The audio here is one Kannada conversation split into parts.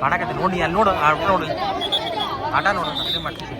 ಆಡಕತ್ತಿ ನೋಡಿ ಅಲ್ಲಿ ನೋಡು ನೋಡು ಆಟ ನೋಡು ಅದೇ ಮಾಡ್ತೀನಿ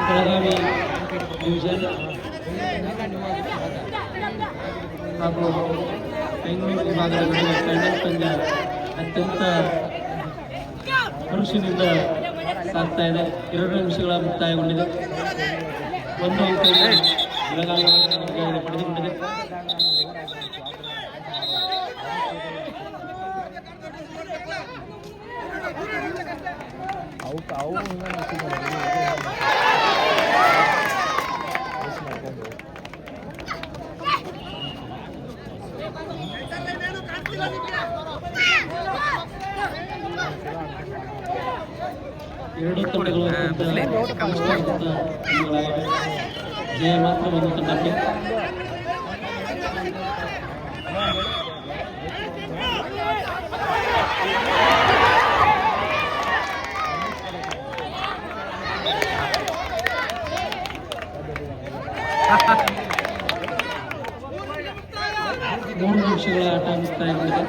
ಬೆಳಗಾವಿ ಡಿವಿಷನ್ ಹಾಗೂ ಬೆಂಗಳೂರು ವಿಭಾಗದ ಫೈನಲ್ ಪಂದ್ಯ ಅತ್ಯಂತ ಹರುಷಿನಿಂದ ಸಾಗ್ತಾ ಇದೆ. 2 ನಿಮಿಷಗಳ ಮುಕ್ತಾಯಗೊಂಡಿದೆ. 1 ಅಂಕವನ್ನು ಬೆಳಗಾವಿ ಪಡೆದುಕೊಂಡಿದೆ. ಎರಡು ತಂಡಗಳು ಜಯ ಮಾತ್ರ ಒಂದು ತಂಡಕ್ಕೆ. ಮೂರು ನಿಮಿಷಗಳ ಆಟ ಮುಕ್ತಾಯಗೊಂಡಿದೆ.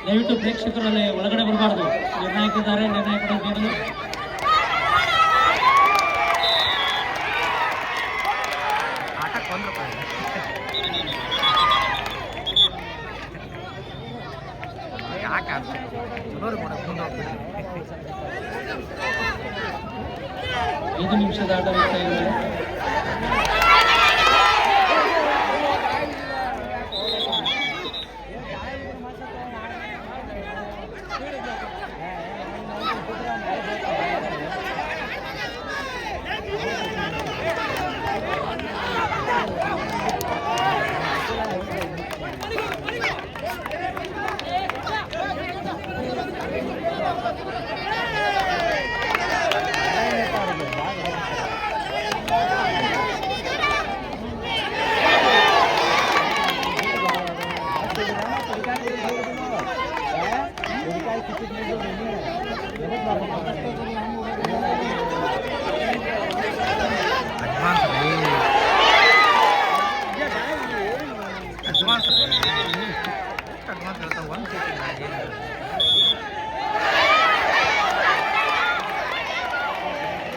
ದಯವಿಟ್ಟು ಪ್ರೇಕ್ಷಕರಲ್ಲಿ ಒಳಗಡೆ ಬರಬಾರ್ದು. ನಿರ್ಣಾಯಕರಿದ್ದಾರೆ, ನಿರ್ಣಾಯಕರು ನೀಡಲು ಐದು ನಿಮಿಷದ ಆಟ ಮುಕ್ತಾಯ ಇದೆ.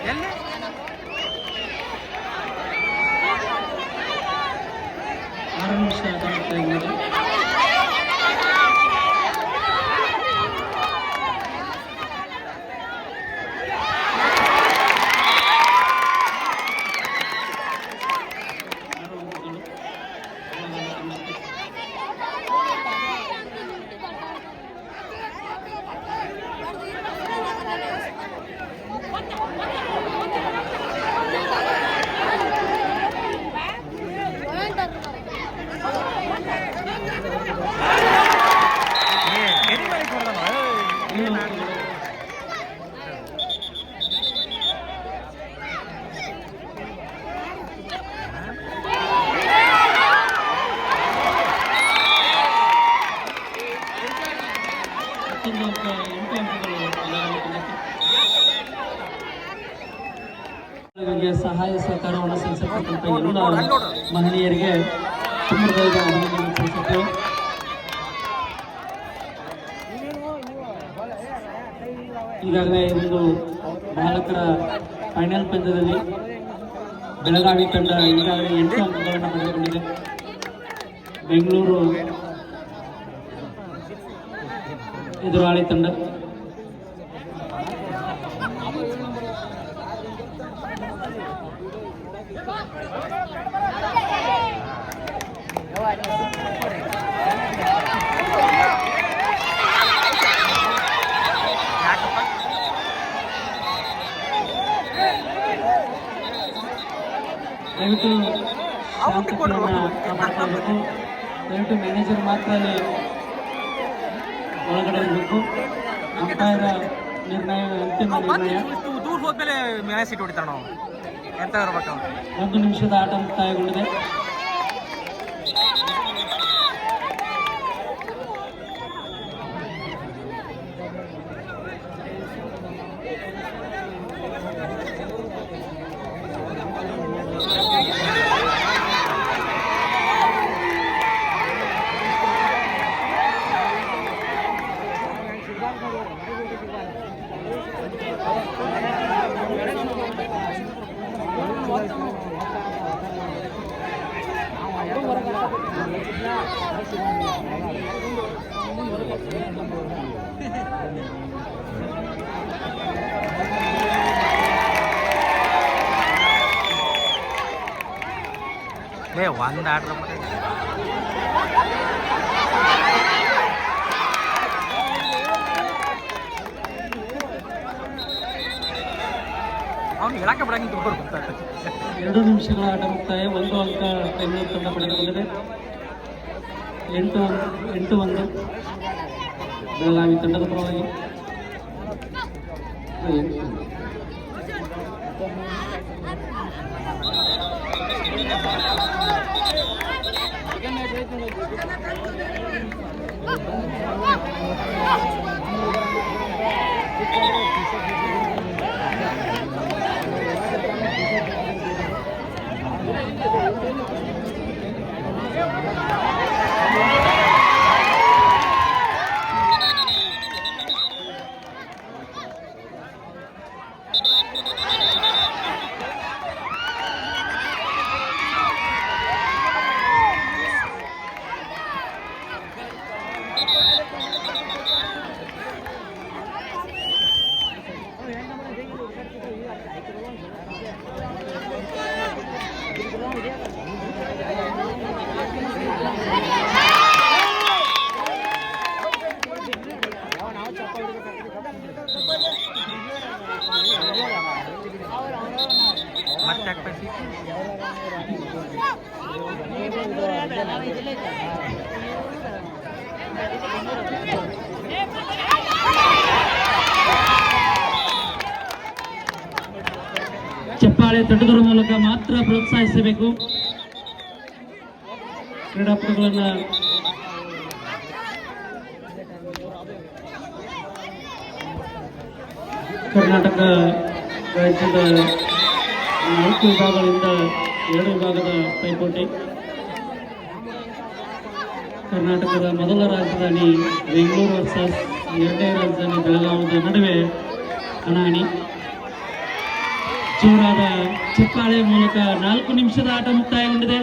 ಎಲ್ಲಿ 6 ನಿಮಿಷ ಆಟ ಆಡ್ತಾ ಇದ್ದಾರೆ. ಸಹಾಯ ಸಹಕಾರವನ್ನು ಸಲ್ಲಿಸತಕ್ಕಂಥ ಎಲ್ಲ ಮಹನೀಯರಿಗೆ ತುಂಬದ ಅಭಿನಂದನೆ ಸಲ್ಲಿಸುತ್ತೇವೆ. ಈಗಾಗಲೇ ಒಂದು ಬಾಲಕರ ಫೈನಲ್ ಪಂದ್ಯದಲ್ಲಿ ಬೆಳಗಾವಿ ತಂಡ ಈಗಾಗಲೇ 8 ಅಂಕಗಳನ್ನು ಪಡೆದುಕೊಂಡಿದೆ. ಬೆಂಗಳೂರು ಎದುರಾಳಿ ತಂಡ ದಯವಿಟ್ಟು ಶಾಂತತೆಯನ್ನು ಕಾಪಾಡಿಕೊಳ್ಳಬೇಕು. ದಯವಿಟ್ಟು ಮ್ಯಾನೇಜರ್ ಮಾತ್ರ ಅಲ್ಲಿ ಒಳಗಡೆ ಇರಬೇಕು. ಅಂಪೈರ್ ನಿರ್ಣಯ ಅಂತಿಮ ನಿರ್ಣಯ. ದೂರ ಹೋದ್ಮೇಲೆ ಮೇಲೆ ಸೀಟ್ ಹೊಡಿತಾರ ನಾವು ಎಂತ ಇರ್ಬೇಕು. 1 ನಿಮಿಷದ ಆಟ ಮುಕ್ತಾಯಗೊಂಡಿದೆ. ಒಂದು ಆಡ್ರ ಅವ್ನು ಹೇಳಕ್ಕೆ ಬಿಡಂಗಿದ್ದು 2 ನಿಮಿಷಗಳ ಆಟ ಮುಕ್ತಾಯ. 1 ಅಂಕ ಬೆಂಗಳೂರು ತಂಡ ಪಡೆದುಕೊಂಡಿದೆ. 8-1 ಬೆಳಗಾವಿ ತಂಡದ ಪರವಾಗಿ. ಚಪ್ಪಾಳೆ ತಟ್ಟುವುದರ ಮೂಲಕ ಮಾತ್ರ ಪ್ರೋತ್ಸಾಹಿಸಬೇಕು. ಕ್ರೀಡಾಪಟುಗಳನ್ನ ಕರ್ನಾಟಕ ರಾಜ್ಯದ 4 ವಿಭಾಗಗಳಿಂದ 2 ವಿಭಾಗದ ಪೈಪೋಟಿ. ಕರ್ನಾಟಕದ ಮೊದಲ ರಾಜಧಾನಿ ಬೆಂಗಳೂರು ವರ್ಸಸ್ 2ನೇ ರಾಜಧಾನಿ ಬೆಳಗಾವಿಯ ನಡುವೆ ಹಣಾಹಣಿ. ಜೋರಾದ ಚಪ್ಪಾಳೆ ಮೂಲಕ 4 ನಿಮಿಷದ ಆಟ ಮುಕ್ತಾಯಗೊಂಡಿದೆ.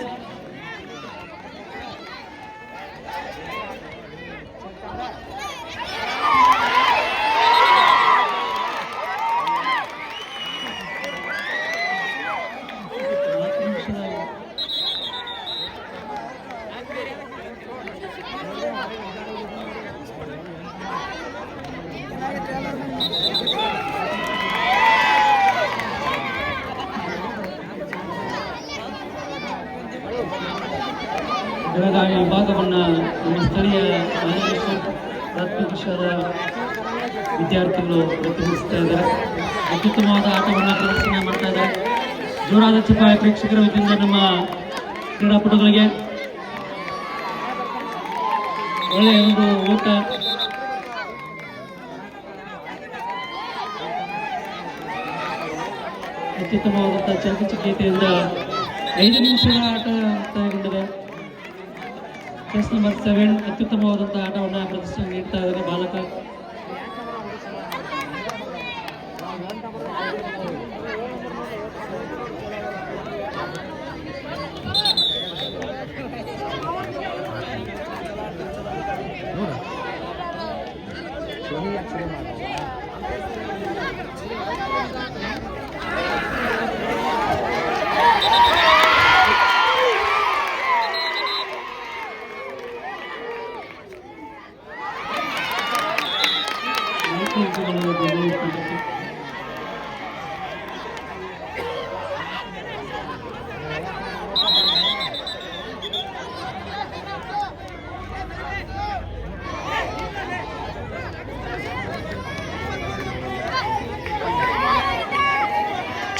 ಬೆಳಗಾವಿ ವಿಭಾಗವನ್ನು ನಮ್ಮ ಸ್ಥಳೀಯ ಪ್ರಾಥಮಿಕ ಶಾಲಾ ವಿದ್ಯಾರ್ಥಿಗಳು ಪ್ರತಿನಿಧಿಸ್ತಾ ಇದ್ದಾರೆ. ಅತ್ಯುತ್ತಮವಾದ ಆಟವನ್ನು ಪ್ರದರ್ಶನ ಮಾಡ್ತಾ ಇದ್ದಾರೆ. ಜೋರಾದ ಚಪ್ಪಾಳೆ ಪ್ರೇಕ್ಷಕರ ವತಿಯಿಂದ ನಮ್ಮ ಕ್ರೀಡಾಪಟುಗಳಿಗೆ. ಒಳ್ಳೆಯ ಒಂದು ಓಟ, ಅತ್ಯುತ್ತಮವಾದಂತಹ ಚಾಕಚಕ್ಯತೆಯಿಂದ 5 ನಿಮಿಷಗಳ ಆಟ ಮುಕ್ತಾಯಗೊಂಡಿದೆ. ಚೆಸ್ ನಂಬರ್ 7 ಅತ್ಯುತ್ತಮವಾದಂತಹ ಆಟವನ್ನು ಪ್ರದರ್ಶನ ನೀಡ್ತಾ ಇದ್ದಾರೆ ಬಾಲಕ.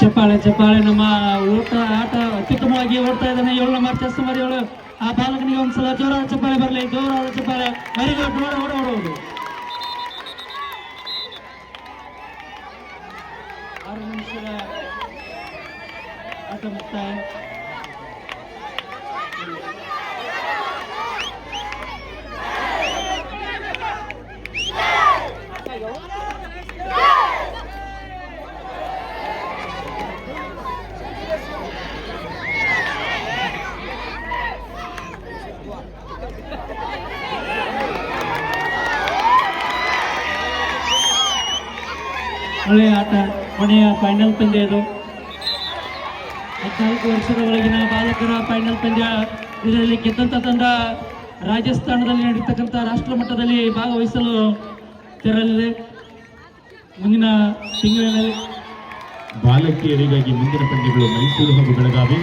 ಚಪ್ಪಾಳೆ ಚಪ್ಪಾಳೆ. ನಮ್ಮ ಆಟ ಅತ್ಯುತ್ತಮವಾಗಿ ಓಡ್ತಾ ಇದ್ದಾನೆ 7 ನಂಬರ್ ಚೆಸ್ ನಂಬರ್ 7. ಆ ಬಾಲಕನಿಗೆ ಒಂದ್ಸಲ ಜೋರಾದ ಚಪ್ಪಾಳೆ ಬರಲಿ, ಜೋರಾದ ಚಪ್ಪಾಳೆ. Very good. ಓಡೋದು 6 ನಿಮಿಷದ ಆಟ ಮುಕ್ತಾಯ. ಒಳ್ಳೆಯ ಆಟ. ಕೊನೆಯ ಫೈನಲ್ ಪಂದ್ಯ ಇದು. 14 ವರ್ಷದ ಒಳಗಿನ ಬಾಲಕರ ಫೈನಲ್ ಪಂದ್ಯ. ಇದರಲ್ಲಿ ಗೆದ್ದಂತ ತಂಡ ರಾಜಸ್ಥಾನದಲ್ಲಿ ನಡೆಯತಕ್ಕಂಥ ರಾಷ್ಟ್ರ ಮಟ್ಟದಲ್ಲಿ ಭಾಗವಹಿಸಲು ತೆರಳಿದೆ ಮುಂದಿನ ತಿಂಗಳಿನಲ್ಲಿ. ಬಾಲಕಿಯರಿಗಾಗಿ ಮುಂದಿನ ಪಂದ್ಯಗಳು ಮೈಸೂರು ಹಾಗೂ ಬೆಳಗಾವಿ.